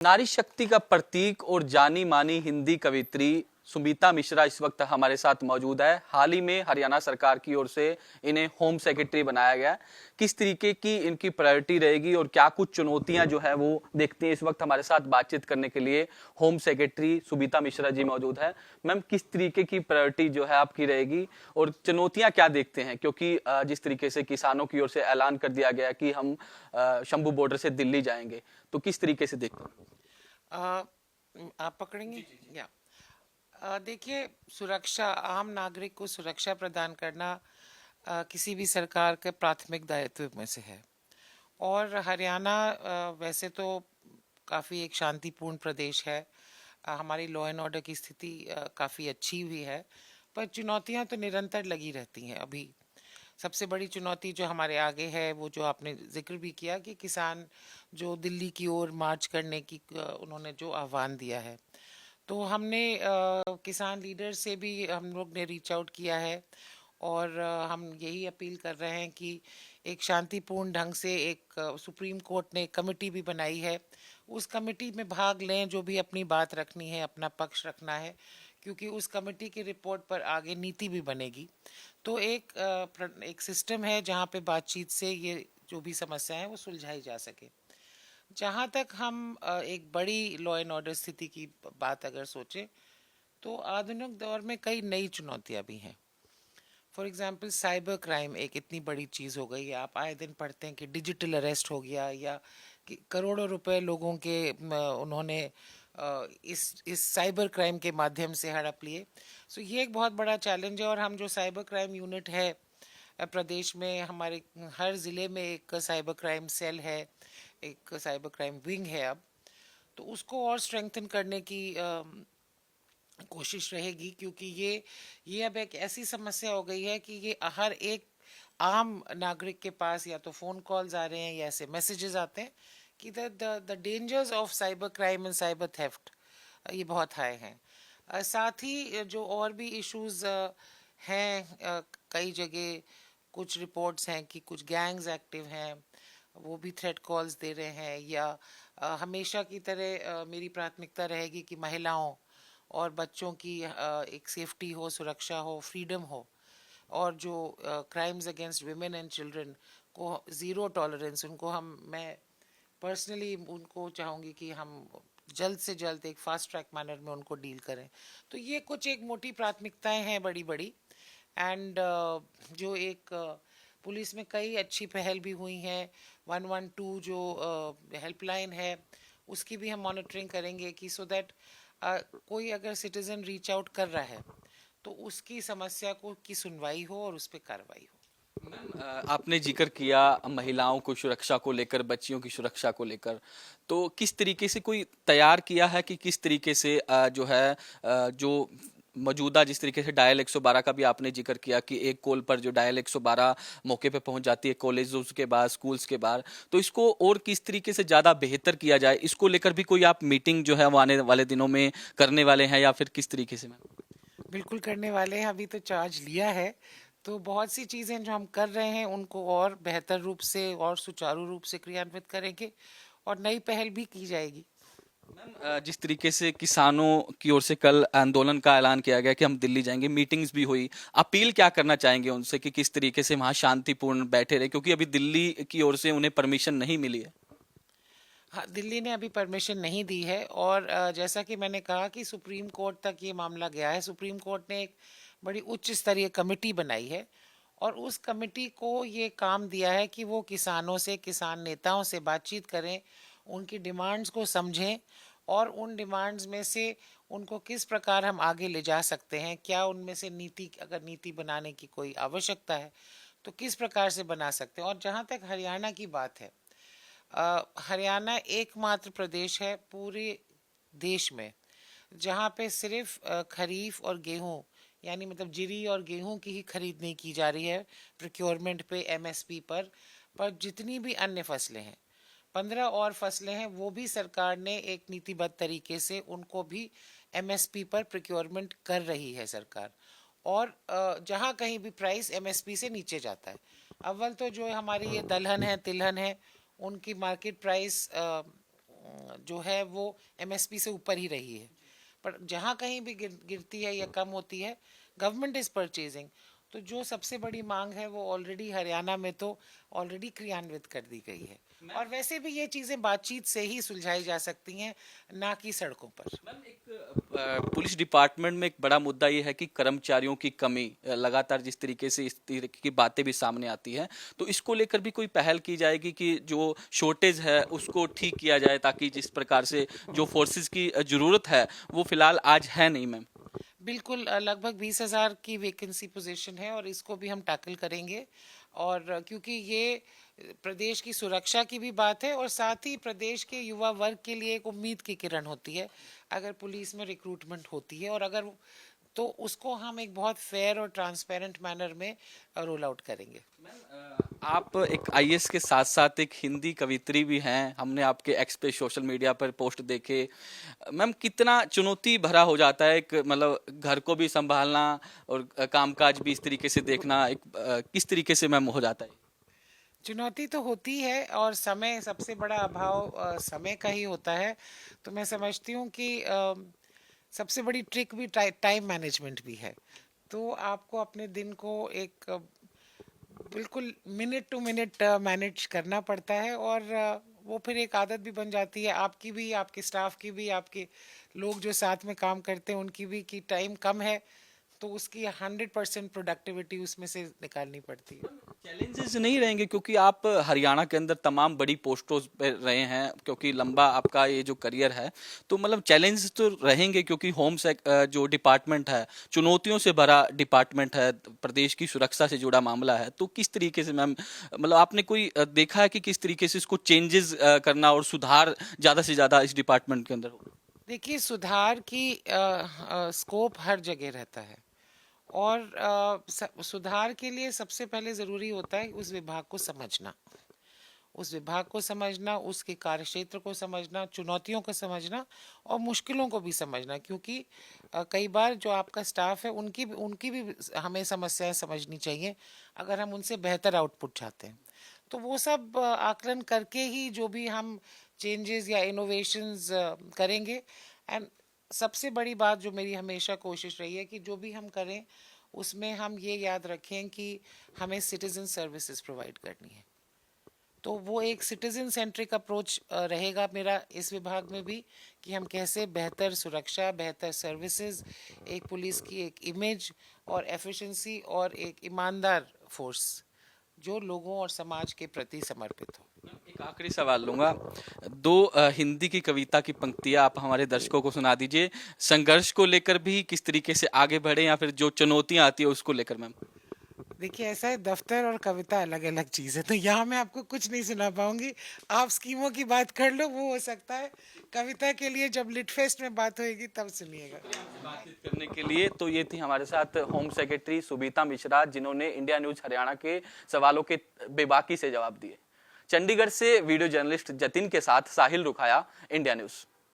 नारी शक्ति का प्रतीक और जानी मानी हिंदी कवित्री सुमिता मिश्रा इस वक्त हमारे साथ मौजूद है। हाल ही में हरियाणा सरकार की ओर से इन्हें होम सेक्रेटरी बनाया गया। किस तरीके की इनकी प्रायोरिटी रहेगी और क्या कुछ चुनौतियां जो है वो देखते हैं, इस वक्त हमारे साथ बातचीत करने के लिए होम सेक्रेटरी सुमिता मिश्रा जी मौजूद है। मैम, किस तरीके की प्रायोरिटी जो है आपकी रहेगी और चुनौतियां क्या देखते हैं, क्योंकि जिस तरीके से किसानों की ओर से ऐलान कर दिया गया कि हम शंभू बॉर्डर से दिल्ली जाएंगे, तो किस तरीके से देखते हैं? आप पकड़ेंगे या देखिए, सुरक्षा, आम नागरिक को सुरक्षा प्रदान करना किसी भी सरकार के प्राथमिक दायित्व में से है। और हरियाणा वैसे तो काफ़ी एक शांतिपूर्ण प्रदेश है। हमारी लॉ एंड ऑर्डर की स्थिति काफ़ी अच्छी भी है, पर चुनौतियां तो निरंतर लगी रहती हैं। अभी सबसे बड़ी चुनौती जो हमारे आगे है, वो जो आपने जिक्र भी किया कि किसान जो दिल्ली की ओर मार्च करने की उन्होंने जो आह्वान दिया है, तो हमने किसान लीडर से भी हम लोग ने रीच आउट किया है। और हम यही अपील कर रहे हैं कि एक शांतिपूर्ण ढंग से एक सुप्रीम कोर्ट ने कमेटी भी बनाई है, उस कमेटी में भाग लें, जो भी अपनी बात रखनी है, अपना पक्ष रखना है, क्योंकि उस कमेटी की रिपोर्ट पर आगे नीति भी बनेगी। तो एक सिस्टम है जहाँ पे बातचीत से ये जो भी समस्या है वो सुलझाई जा सके। जहाँ तक हम एक बड़ी लॉ एंड ऑर्डर स्थिति की बात अगर सोचें, तो आधुनिक दौर में कई नई चुनौतियाँ भी हैं। फॉर एग्जांपल, साइबर क्राइम एक इतनी बड़ी चीज़ हो गई है। आप आए दिन पढ़ते हैं कि डिजिटल अरेस्ट हो गया, या कि करोड़ों रुपए लोगों के उन्होंने इस साइबर क्राइम के माध्यम से हड़प लिए। सो ये एक बहुत बड़ा चैलेंज है। और हम जो साइबर क्राइम यूनिट है प्रदेश में, हमारे हर ज़िले में एक साइबर क्राइम सेल है, एक साइबर क्राइम विंग है अब। तो उसको और स्ट्रेंथन करने की कोशिश रहेगी, क्योंकि ये अब एक ऐसी समस्या हो गई है कि ये हर एक आम नागरिक के पास या तो फ़ोन कॉल्स आ रहे हैं या ऐसे मैसेजेस आते हैं कि the dangers of cyber crime and cyber theft ये बहुत हाई हैं। साथ ही जो और भी इश्यूज हैं, कई जगह कुछ रिपोर्ट्स हैं कि कुछ गैंग्स एक्टिव हैं, वो भी थ्रेट कॉल्स दे रहे हैं। या हमेशा की तरह मेरी प्राथमिकता रहेगी कि महिलाओं और बच्चों की एक सेफ्टी हो, सुरक्षा हो, फ्रीडम हो। और जो crimes against women and children को ज़ीरो टॉलरेंस, उनको मैं पर्सनली उनको चाहूँगी कि हम जल्द से जल्द एक फास्ट ट्रैक मैनर में उनको डील करें। तो ये कुछ एक मोटी प्राथमिकताएं हैं, बड़ी बड़ी। एंड जो एक पुलिस में कई अच्छी पहल भी हुई हैं। 112 जो हेल्पलाइन है, उसकी भी हम मॉनिटरिंग करेंगे कि सो दैट कोई अगर सिटीजन रीच आउट कर रहा है तो उसकी समस्या को की सुनवाई हो और उस पर कार्रवाई हो। आपने जिक्र किया महिलाओं को सुरक्षा को लेकर, बच्चियों की सुरक्षा को लेकर, तो किस तरीके से कोई तैयार किया है कि किस तरीके से जो है जो मौजूदा जिस तरीके से डायल 112 का भी आपने जिक्र किया कि एक कॉल पर जो डायल 112 मौके पे पहुंच जाती है कॉलेजों के बाद, स्कूल्स के बाद, तो इसको और किस तरीके से ज़्यादा बेहतर किया जाए, इसको लेकर भी कोई आप मीटिंग जो है वो आने वाले दिनों में करने वाले हैं या फिर किस तरीके से? बिल्कुल करने वाले हैं, अभी तो चार्ज लिया है। तो बहुत सी चीज़ें जो हम कर रहे हैं उनको और बेहतर रूप से और सुचारू रूप से क्रियान्वित करेंगे, और नई पहल भी की जाएगी। जिस तरीके से किसानों की ओर से कल आंदोलन का ऐलान किया गया कि हम दिल्ली जाएंगे, मीटिंग्स भी हुई, अपील क्या करना चाहेंगे उनसे कि किस तरीके से वहां शांतिपूर्ण बैठे रहे, क्योंकि अभी दिल्ली की ओर से उन्हें परमिशन नहीं मिली है? हाँ, दिल्ली ने अभी परमिशन नहीं दी है। और जैसा कि मैंने कहा कि सुप्रीम कोर्ट तक ये मामला गया है। सुप्रीम कोर्ट ने एक बड़ी उच्च स्तरीय कमेटी बनाई है, और उस कमेटी को ये काम दिया है कि वो किसानों से, किसान नेताओं से बातचीत करें, उनकी डिमांड्स को समझें, और उन डिमांड्स में से उनको किस प्रकार हम आगे ले जा सकते हैं, क्या उनमें से नीति, अगर नीति बनाने की कोई आवश्यकता है तो किस प्रकार से बना सकते हैं। और जहाँ तक हरियाणा की बात है, हरियाणा एकमात्र प्रदेश है पूरे देश में जहाँ पे सिर्फ खरीफ और गेहूँ, यानी मतलब जीरी और गेहूँ की ही खरीद नहीं की जा रही है प्रोक्योरमेंट पे, एमएसपी पर जितनी भी अन्य फसलें हैं, 15 और फसलें हैं, वो भी सरकार ने एक नीतिबद्ध तरीके से उनको भी एमएसपी पर प्रोक्योरमेंट कर रही है सरकार। और जहाँ कहीं भी प्राइस एमएसपी से नीचे जाता है, अव्वल तो जो हमारी ये दलहन है, तिलहन है, उनकी मार्केट प्राइस जो है वो एमएसपी से ऊपर ही रही है, पर जहाँ कहीं भी गिरती है या कम होती है, गवर्नमेंट इज परचेजिंग। तो जो सबसे बड़ी मांग है वो ऑलरेडी हरियाणा में तो ऑलरेडी क्रियान्वित कर दी गई है, और वैसे भी ये चीज़ें बातचीत से ही सुलझाई जा सकती हैं, ना कि सड़कों पर। मैम, एक पुलिस डिपार्टमेंट में एक बड़ा मुद्दा ये है कि कर्मचारियों की कमी, लगातार जिस तरीके से इस तरीके की बातें भी सामने आती हैं, तो इसको लेकर भी कोई पहल की जाएगी कि जो शॉर्टेज है उसको ठीक किया जाए, ताकि जिस प्रकार से जो फोर्सेस की जरूरत है वो फिलहाल आज है नहीं मैम। बिल्कुल, लगभग 20,000 की वैकेंसी पोजीशन है, और इसको भी हम टैकल करेंगे। और क्योंकि ये प्रदेश की सुरक्षा की भी बात है, और साथ ही प्रदेश के युवा वर्ग के लिए एक उम्मीद की किरण होती है अगर पुलिस में रिक्रूटमेंट होती है, और अगर तो उसको हम एक बहुत फेयर और ट्रांसपेरेंट मैनर में रोल आउट करेंगे। आप एक आईएएस के साथ साथ एक हिंदी कवित्री भी हैं, हमने आपके एक्स पे सोशल मीडिया पर पोस्ट देखे। मैम, कितना चुनौती भरा हो जाता है एक मतलब घर को भी संभालना और कामकाज भी इस तरीके से देखना, एक किस तरीके से मैम हो जाता है? चुनौती तो होती है, और समय, सबसे बड़ा अभाव समय का ही होता है। तो मैं समझती हूँ कि सबसे बड़ी ट्रिक भी टाइम मैनेजमेंट भी है। तो आपको अपने दिन को एक बिल्कुल मिनट टू मिनट मैनेज करना पड़ता है, और वो फिर एक आदत भी बन जाती है, आपकी भी, आपके स्टाफ की भी, आपके लोग जो साथ में काम करते हैं उनकी भी, कि टाइम कम है तो उसकी 100% प्रोडक्टिविटी उसमें से निकालनी पड़ती है। चैलेंजेस नहीं रहेंगे क्योंकि आप हरियाणा के अंदर तमाम बड़ी पोस्टों पे रहे हैं, क्योंकि लंबा आपका ये जो करियर है, तो मतलब चैलेंजेस तो रहेंगे क्योंकि जो डिपार्टमेंट है चुनौतियों से भरा डिपार्टमेंट है, प्रदेश की सुरक्षा से जुड़ा मामला है। तो किस तरीके से मैम, मतलब आपने कोई देखा है कि किस तरीके से इसको चेंजेस करना और सुधार ज़्यादा से ज़्यादा इस डिपार्टमेंट के अंदर हो? देखिए, सुधार की स्कोप हर जगह रहता है, और सुधार के लिए सबसे पहले ज़रूरी होता है उस विभाग को समझना, उस विभाग को समझना, उसके कार्यक्षेत्र को समझना, चुनौतियों को समझना, और मुश्किलों को भी समझना, क्योंकि कई बार जो आपका स्टाफ है उनकी भी हमें समस्याएं समझनी चाहिए अगर हम उनसे बेहतर आउटपुट चाहते हैं। तो वो सब आकलन करके ही जो भी हम चेंजेस या इनोवेशंस करेंगे। एंड सबसे बड़ी बात जो मेरी हमेशा कोशिश रही है कि जो भी हम करें उसमें हम ये याद रखें कि हमें सिटीजन सर्विसेज प्रोवाइड करनी है। तो वो एक सिटीजन सेंट्रिक अप्रोच रहेगा मेरा इस विभाग में भी, कि हम कैसे बेहतर सुरक्षा, बेहतर सर्विसेज, एक पुलिस की एक इमेज और एफिशिएंसी, और एक ईमानदार फोर्स जो लोगों और समाज के प्रति समर्पित हो। एक आखिरी सवाल लूंगा, दो हिंदी की कविता की पंक्तियां आप हमारे दर्शकों को सुना दीजिए, संघर्ष को लेकर भी किस तरीके से आगे बढ़े या फिर जो चुनौतियां आती है उसको लेकर मैम। देखिए, ऐसा है, दफ्तर और कविता अलग अलग चीज़ है, तो यहाँ मैं आपको कुछ नहीं सुना पाऊंगी। आप स्कीमों की बात कर लो, वो हो सकता है कविता के लिए जब लिट फेस्ट में बात होएगी तब सुनिएगा। बातचीत करने के लिए तो ये थी हमारे साथ होम सेक्रेटरी सुबीता मिश्रा, जिन्होंने इंडिया न्यूज हरियाणा के सवालों के बेबाकी से जवाब दिए। चंडीगढ़ से वीडियो जर्नलिस्ट जतिन के साथ साहिल रुखाया, इंडिया न्यूज।